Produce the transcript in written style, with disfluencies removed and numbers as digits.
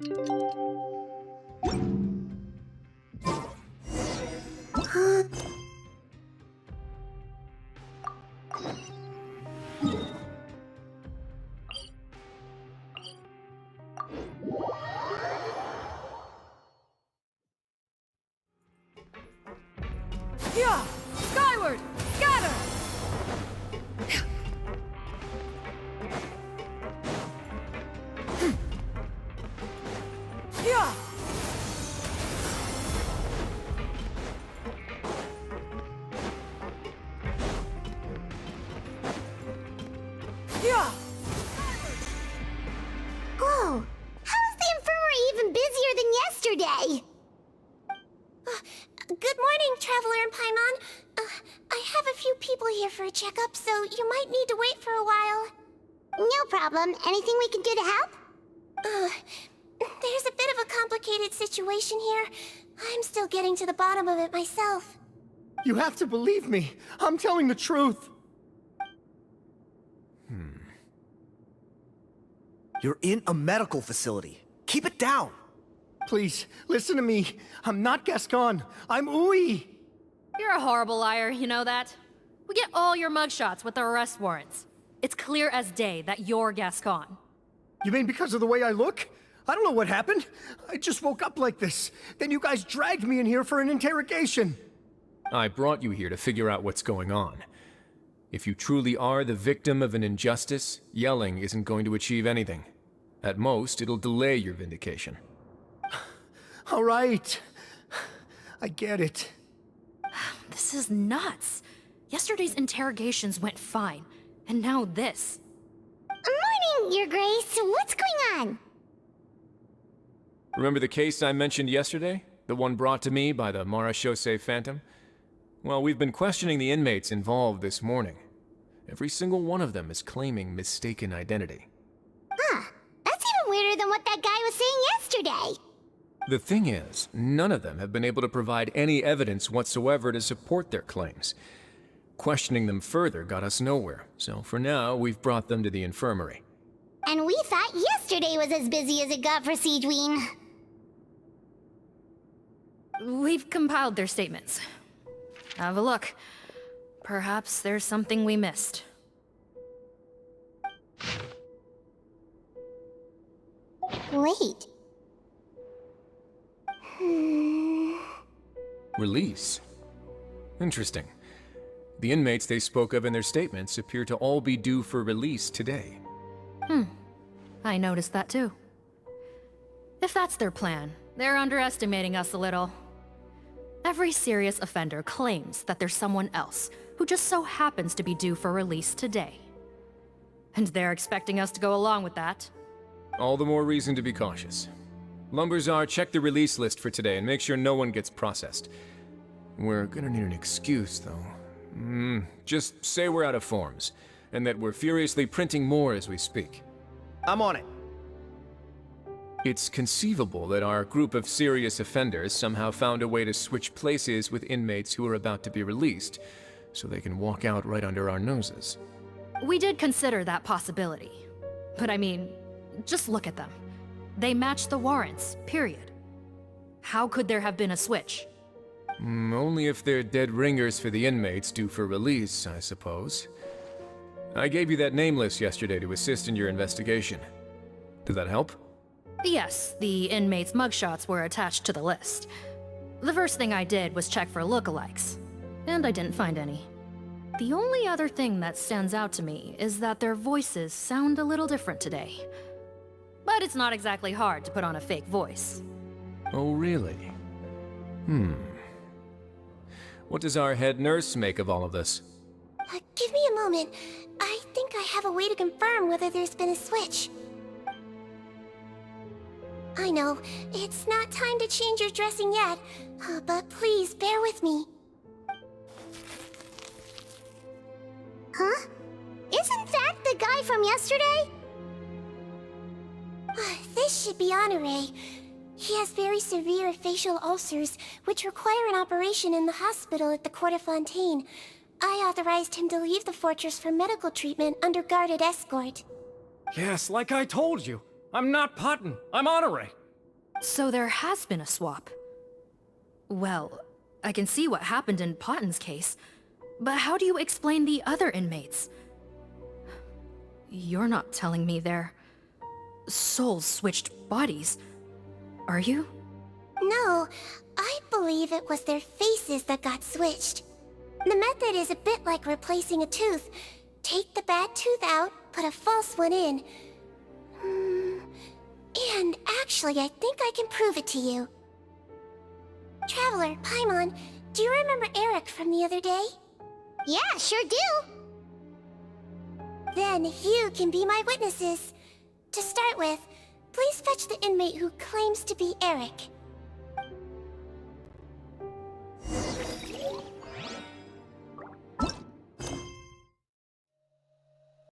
Yeah! Skyward! Scatter! Yeah! Yeah! Whoa! How is the infirmary even busier than yesterday? Good morning, Traveler and Paimon. I have a few people here for a checkup, so you might need to wait for a while. No problem. Anything we can do to help? There's a bit of a complicated situation here. I'm still getting to the bottom of it myself. You have to believe me. I'm telling the truth. You're in a medical facility. Keep it down. Please, listen to me. I'm not Gascon. I'm Uy. You're a horrible liar, you know that? We get all your mugshots with the arrest warrants. It's clear as day that you're Gascon. You mean because of the way I look? I don't know what happened. I just woke up like this. Then you guys dragged me in here for an interrogation. I brought you here to figure out what's going on. If you truly are the victim of an injustice, yelling isn't going to achieve anything. At most, it'll delay your vindication. All right. I get it. This is nuts. Yesterday's interrogations went fine, and now this. Morning, Your Grace. What's going on? Remember the case I mentioned yesterday? The one brought to me by the Marachose Phantom? Well, we've been questioning the inmates involved this morning. Every single one of them is claiming mistaken identity. Huh. That's even weirder than what that guy was saying yesterday. The thing is, none of them have been able to provide any evidence whatsoever to support their claims. Questioning them further got us nowhere, so for now, we've brought them to the infirmary. And we thought yesterday was as busy as it got for Sigewinne. We've compiled their statements. Have a look. Perhaps there's something we missed. Wait. Release? Interesting. The inmates they spoke of in their statements appear to all be due for release today. I noticed that too. If that's their plan, they're underestimating us a little. Every serious offender claims that there's someone else who just so happens to be due for release today. And they're expecting us to go along with that. All the more reason to be cautious. Lumberzar, check the release list for today and make sure no one gets processed. We're gonna need an excuse, though. Just say we're out of forms, and that we're furiously printing more as we speak. I'm on it. It's conceivable that our group of serious offenders somehow found a way to switch places with inmates who are about to be released, so they can walk out right under our noses. We did consider that possibility. But I mean, just look at them. They match the warrants, period. How could there have been a switch? Only if they're dead ringers for the inmates due for release, I suppose. I gave you that name list yesterday to assist in your investigation. Did that help? Yes, the inmates' mugshots were attached to the list. The first thing I did was check for lookalikes, and I didn't find any. The only other thing that stands out to me is that their voices sound a little different today. But it's not exactly hard to put on a fake voice. Oh, really? What does our head nurse make of all of this? Give me a moment. I think I have a way to confirm whether there's been a switch. I know, it's not time to change your dressing yet, but please bear with me. Huh? Isn't that the guy from yesterday? This should be Honore. He has very severe facial ulcers, which require an operation in the hospital at the Court of Fontaine. I authorized him to leave the fortress for medical treatment under guarded escort. Yes, like I told you. I'm not Putton. I'm Honore. So there has been a swap. Well, I can see what happened in Potten's case, but how do you explain the other inmates? You're not telling me their souls switched bodies, are you? No, I believe it was their faces that got switched. The method is a bit like replacing a tooth. Take the bad tooth out, put a false one in. And actually, I think I can prove it to you. Traveler, Paimon, do you remember Eric from the other day? Yeah, sure do. Then you can be my witnesses. To start with, please fetch the inmate who claims to be Eric.